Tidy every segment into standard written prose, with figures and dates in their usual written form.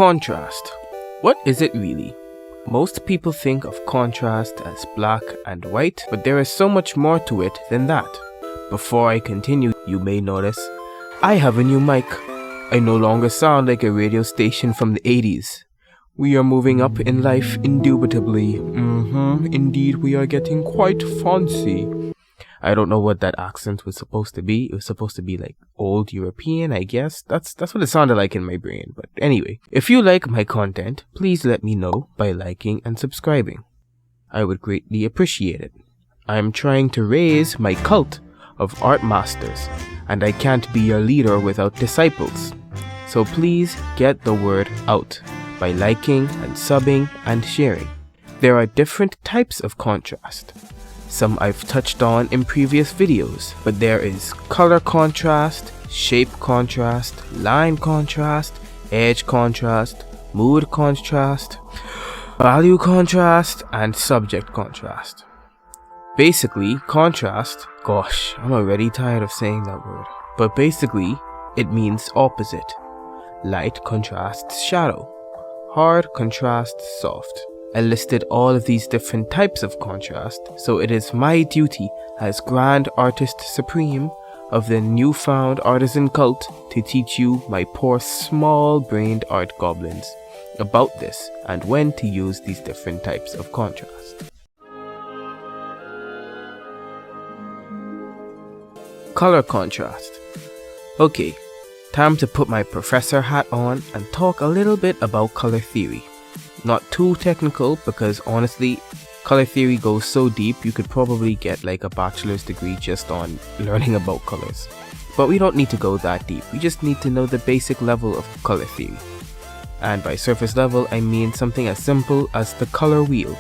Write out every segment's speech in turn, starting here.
Contrast. What is it really? Most people think of contrast as black and white, but there is so much more to it than that. Before I continue, you may notice I have a new mic. I no longer sound like a radio station from the 80s. We are moving up in life indubitably. Indeed, we are getting quite fancy. I don't know what that accent was supposed to be. It was supposed to be like old European, I guess. That's what it sounded like in my brain. But anyway, if you like my content, please let me know by liking and subscribing. I would greatly appreciate it. I am trying to raise my cult of art masters, and I can't be your leader without disciples. So please get the word out by liking and subbing and sharing. There are different types of contrast. Some I've touched on in previous videos, but there is color contrast, shape contrast, line contrast, edge contrast, mood contrast, value contrast, and subject contrast. Basically, contrast, gosh, I'm already tired of saying that word, but basically, it means opposite. Light contrasts shadow, hard contrasts soft. I listed all of these different types of contrast, so it is my duty as Grand Artist Supreme of the newfound artisan cult to teach you, my poor small-brained art goblins, about this and when to use these different types of contrast. Color contrast. Okay, time to put my professor hat on and talk a little bit about color theory. Not too technical, because honestly, color theory goes so deep you could probably get like a bachelor's degree just on learning about colors. But we don't need to go that deep, we just need to know the basic level of color theory. And by surface level, I mean something as simple as the color wheel.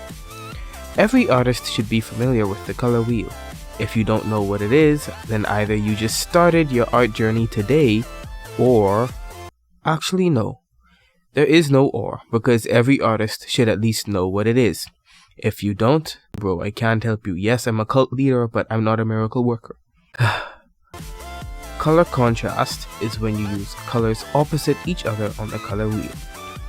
Every artist should be familiar with the color wheel. If you don't know what it is, then either you just started your art journey today, or... Actually no. There is no or, because every artist should at least know what it is. If you don't, bro, I can't help you. Yes, I'm a cult leader, but I'm not a miracle worker. Color contrast is when you use colors opposite each other on the color wheel.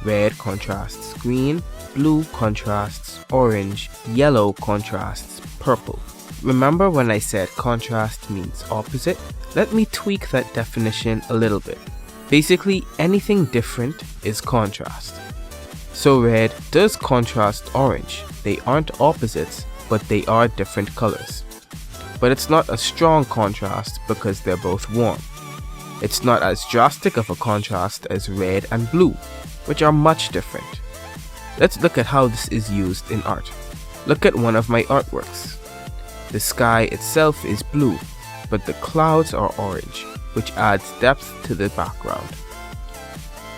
Red contrasts green, blue contrasts orange, yellow contrasts purple. Remember when I said contrast means opposite? Let me tweak that definition a little bit. Basically, anything different is contrast. So red does contrast orange. They aren't opposites, but they are different colors. But it's not a strong contrast because they're both warm. It's not as drastic of a contrast as red and blue, which are much different. Let's look at how this is used in art. Look at one of my artworks. The sky itself is blue, but the clouds are orange, which adds depth to the background.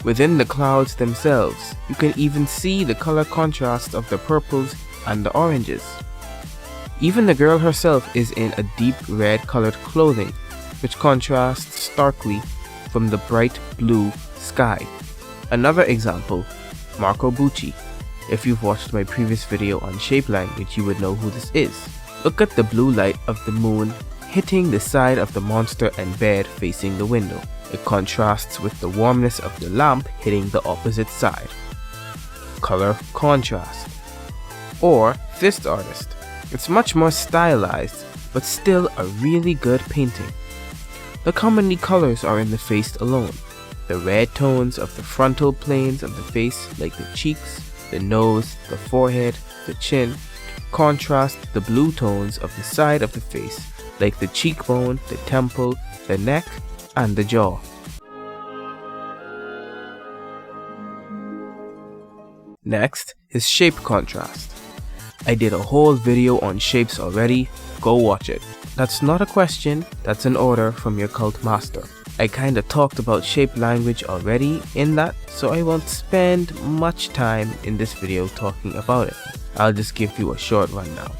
Within the clouds themselves, you can even see the color contrast of the purples and the oranges. Even the girl herself is in a deep red colored clothing, which contrasts starkly from the bright blue sky. Another example, Marco Bucci. If you've watched my previous video on shape language, you would know who this is. Look at the blue light of the moon hitting the side of the monster and bed facing the window. It contrasts with the warmness of the lamp hitting the opposite side. Color contrast. Or this artist. It's much more stylized, but still a really good painting. Look how many colors are in the face alone. The red tones of the frontal planes of the face, like the cheeks, the nose, the forehead, the chin, contrast the blue tones of the side of the face, like the cheekbone, the temple, the neck, and the jaw. Next is shape contrast. I did a whole video on shapes already, go watch it. That's not a question, that's an order from your cult master. I kinda talked about shape language already in that, so I won't spend much time in this video talking about it. I'll just give you a short rundown.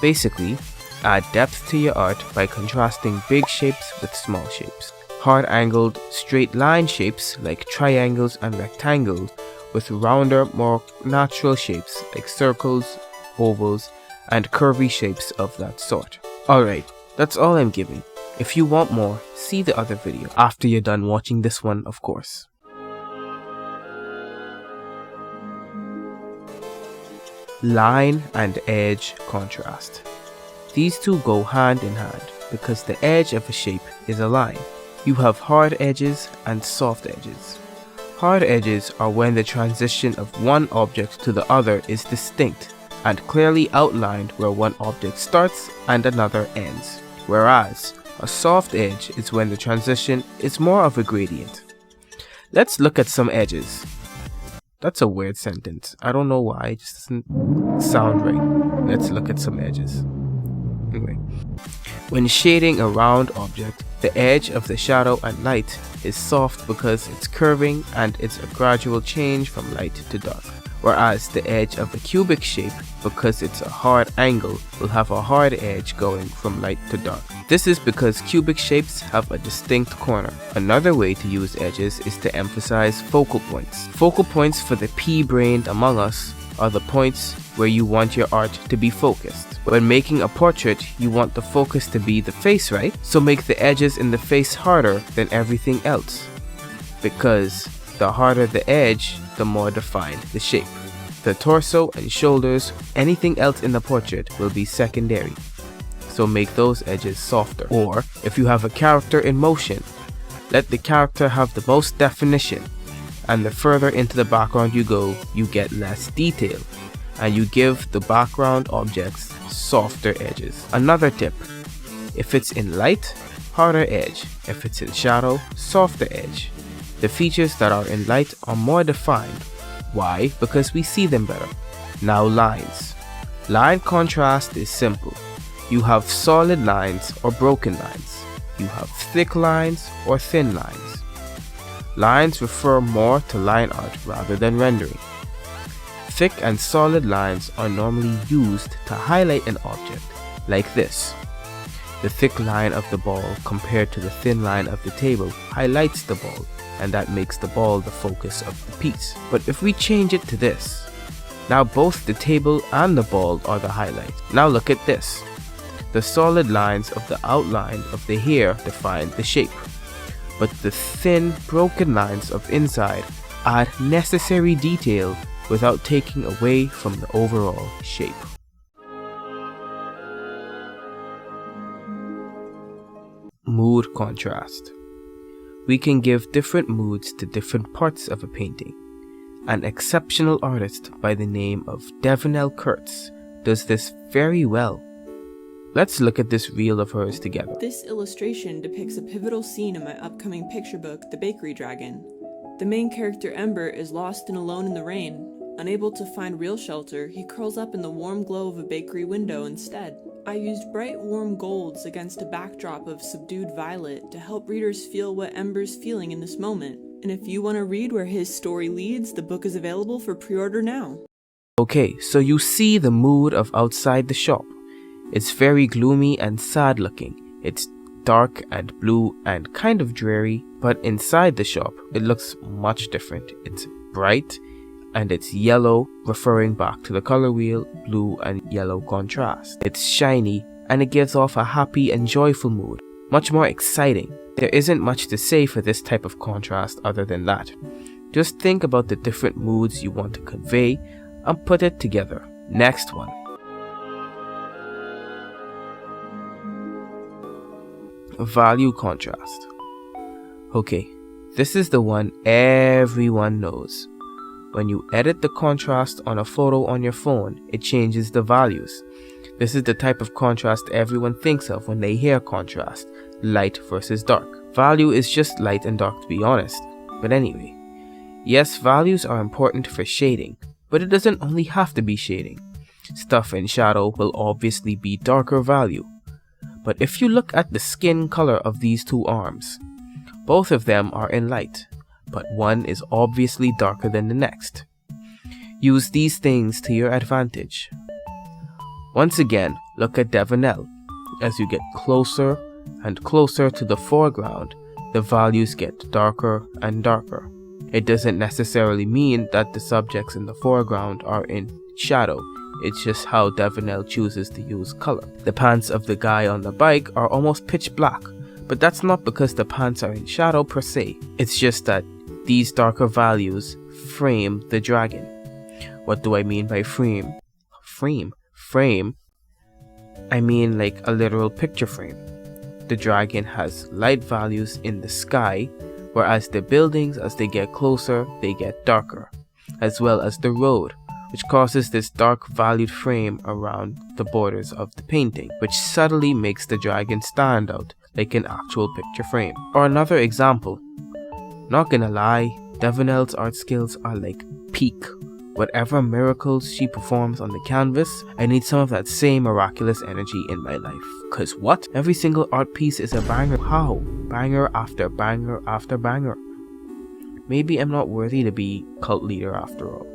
Basically, add depth to your art by contrasting big shapes with small shapes. Hard-angled, straight line shapes like triangles and rectangles with rounder, more natural shapes like circles, ovals, and curvy shapes of that sort. Alright, that's all I'm giving. If you want more, see the other video after you're done watching this one, of course. Line and edge contrast. These two go hand in hand because the edge of a shape is a line. You have hard edges and soft edges. Hard edges are when the transition of one object to the other is distinct and clearly outlined where one object starts and another ends, whereas a soft edge is when the transition is more of a gradient. Let's look at some edges. That's a weird sentence. I don't know why, it just doesn't sound right. Let's look at some edges. Anyway, when shading a round object, the edge of the shadow and light is soft because it's curving and it's a gradual change from light to dark. Whereas the edge of a cubic shape, because it's a hard angle, will have a hard edge going from light to dark. This is because cubic shapes have a distinct corner. Another way to use edges is to emphasize focal points. Focal points for the pea-brained among us are the points where you want your art to be focused. When making a portrait, you want the focus to be the face, right? So make the edges in the face harder than everything else, because the harder the edge, the more defined the shape. The torso and shoulders, anything else in the portrait will be secondary, so make those edges softer. Or, if you have a character in motion, let the character have the most definition, and the further into the background you go, you get less detail, and you give the background objects softer edges. Another tip: if it's in light, harder edge. If it's in shadow, softer edge. The features that are in light are more defined. Why? Because we see them better. Now lines. Line contrast is simple. You have solid lines or broken lines. You have thick lines or thin lines. Lines refer more to line art rather than rendering. Thick and solid lines are normally used to highlight an object, like this. The thick line of the ball compared to the thin line of the table highlights the ball, and that makes the ball the focus of the piece. But if we change it to this, now both the table and the ball are the highlight. Now look at this. The solid lines of the outline of the hair define the shape, but the thin, broken lines of inside add necessary detail without taking away from the overall shape. Mood contrast. We can give different moods to different parts of a painting. An exceptional artist by the name of Devinellekurtz does this very well. Let's look at this reel of hers together. This illustration depicts a pivotal scene in my upcoming picture book, The Bakery Dragon. The main character Ember is lost and alone in the rain. Unable to find real shelter, he curls up in the warm glow of a bakery window instead. I used bright warm golds against a backdrop of subdued violet to help readers feel what Ember's feeling in this moment. And if you want to read where his story leads, the book is available for pre-order now. Okay, so you see the mood of outside the shop. It's very gloomy and sad looking. It's dark and blue and kind of dreary, but inside the shop, it looks much different. It's bright and it's yellow, referring back to the color wheel, blue and yellow contrast. It's shiny and it gives off a happy and joyful mood, much more exciting. There isn't much to say for this type of contrast other than that. Just think about the different moods you want to convey and put it together. Next one. Value contrast. Okay, this is the one everyone knows. When you edit the contrast on a photo on your phone, it changes the values. This is the type of contrast everyone thinks of when they hear contrast, light versus dark. Value is just light and dark, to be honest. But anyway, yes, values are important for shading, but it doesn't only have to be shading. Stuff in shadow will obviously be darker value. But if you look at the skin color of these two arms, both of them are in light, but one is obviously darker than the next. Use these things to your advantage. Once again, look at Devinelle. As you get closer and closer to the foreground, the values get darker and darker. It doesn't necessarily mean that the subjects in the foreground are in shadow. It's just how Devinelle chooses to use color. The pants of the guy on the bike are almost pitch black, but that's not because the pants are in shadow per se. It's just that these darker values frame the dragon. What do I mean by frame? frame. Frame, I mean like a literal picture frame. The dragon has light values in the sky, whereas the buildings, as they get closer, they get darker, as well as the road, which causes this dark valued frame around the borders of the painting, which subtly makes the dragon stand out like an actual picture frame. Or another example, not gonna lie, Devinelle's art skills are like peak. Whatever miracles she performs on the canvas, I need some of that same miraculous energy in my life. Cause what? Every single art piece is a banger. How? Banger after banger after banger. Maybe I'm not worthy to be cult leader after all.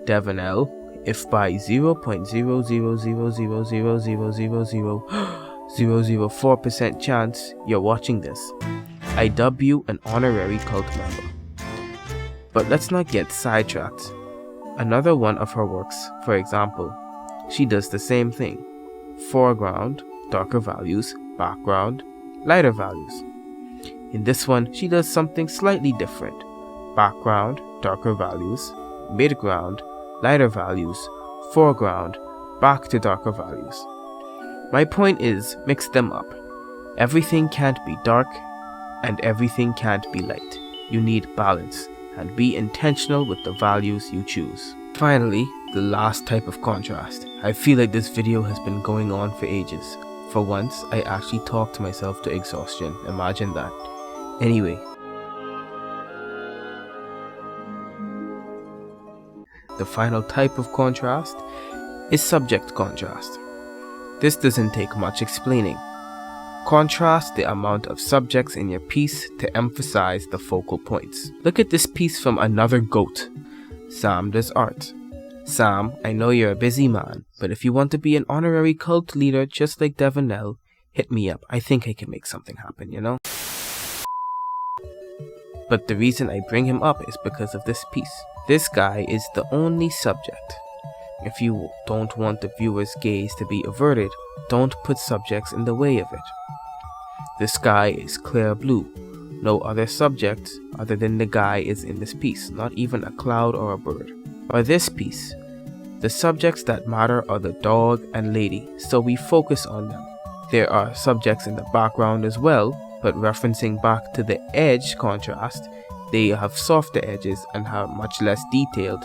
Devinelle, if by 0.0000000000004% chance you're watching this, I dub you an honorary cult member. But let's not get sidetracked. Another one of her works, for example, she does the same thing. Foreground, darker values, background, lighter values. In this one, she does something slightly different. Background, darker values, midground, lighter values, foreground, back to darker values. My point is, mix them up. Everything can't be dark, and everything can't be light. You need balance, and be intentional with the values you choose. Finally, the last type of contrast. I feel like this video has been going on for ages. For once, I actually talked myself to exhaustion. Imagine that. Anyway. The final type of contrast is subject contrast. This doesn't take much explaining. Contrast the amount of subjects in your piece to emphasize the focal points. Look at this piece from another GOAT, Samdoesarts. Sam, I know you're a busy man, but if you want to be an honorary cult leader just like Devinelle, hit me up. I think I can make something happen, you know? But the reason I bring him up is because of this piece. This guy is the only subject. If you don't want the viewer's gaze to be averted, don't put subjects in the way of it. The sky is clear blue. No other subject other than the guy is in this piece, not even a cloud or a bird. Or this piece, the subjects that matter are the dog and lady, so we focus on them. There are subjects in the background as well, but referencing back to the edge contrast, they have softer edges and are much less detailed,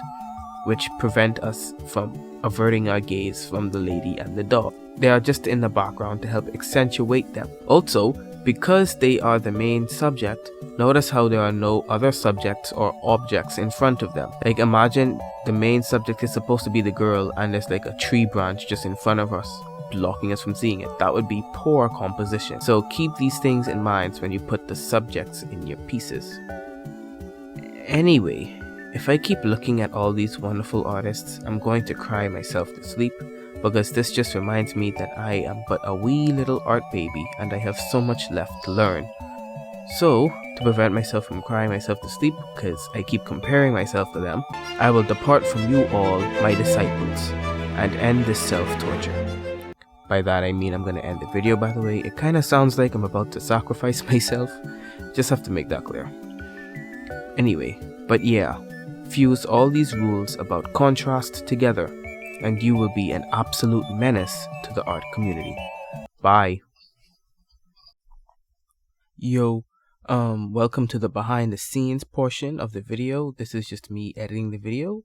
which prevent us from averting our gaze from the lady and the dog. They are just in the background to help accentuate them. Also, because they are the main subject, notice how there are no other subjects or objects in front of them. Like imagine the main subject is supposed to be the girl and there's like a tree branch just in front of us, blocking us from seeing it. That would be poor composition. So keep these things in mind when you put the subjects in your pieces. Anyway, if I keep looking at all these wonderful artists, I'm going to cry myself to sleep, because this just reminds me that I am but a wee little art baby and I have so much left to learn. So, to prevent myself from crying myself to sleep, because I keep comparing myself to them, I will depart from you all, my disciples, and end this self-torture. By that I mean I'm going to end the video, by the way. It kind of sounds like I'm about to sacrifice myself. Just have to make that clear. Anyway, but yeah, fuse all these rules about contrast together, and you will be an absolute menace to the art community. Bye. Yo, welcome to the behind the scenes portion of the video. This is just me editing the video.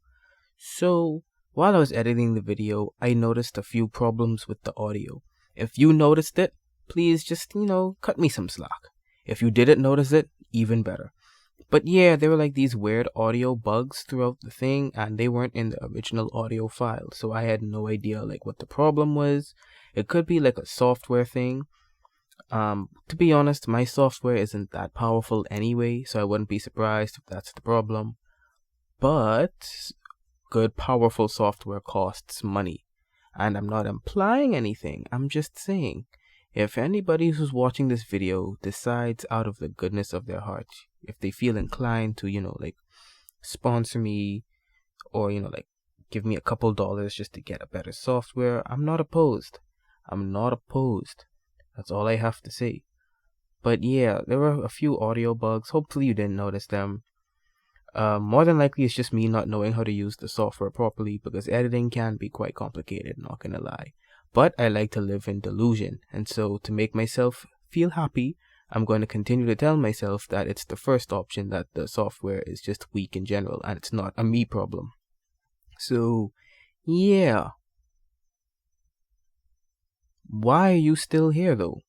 So, while I was editing the video, I noticed a few problems with the audio. If you noticed it, please just, cut me some slack. If you didn't notice it, even better. But yeah, there were like these weird audio bugs throughout the thing, and they weren't in the original audio file, so I had no idea like what the problem was. It could be like a software thing. To be honest, my software isn't that powerful anyway, so I wouldn't be surprised if that's the problem. But good, powerful software costs money, and I'm not implying anything. I'm just saying, if anybody who's watching this video decides out of the goodness of their heart, if they feel inclined to, sponsor me or, give me a couple dollars just to get a better software, I'm not opposed. That's all I have to say. But yeah, there were a few audio bugs. Hopefully you didn't notice them. More than likely it's just me not knowing how to use the software properly, because editing can be quite complicated, not gonna lie. But I like to live in delusion, and so to make myself feel happy, I'm going to continue to tell myself that it's the first option, that the software is just weak in general and it's not a me problem. So, yeah. Why are you still here though?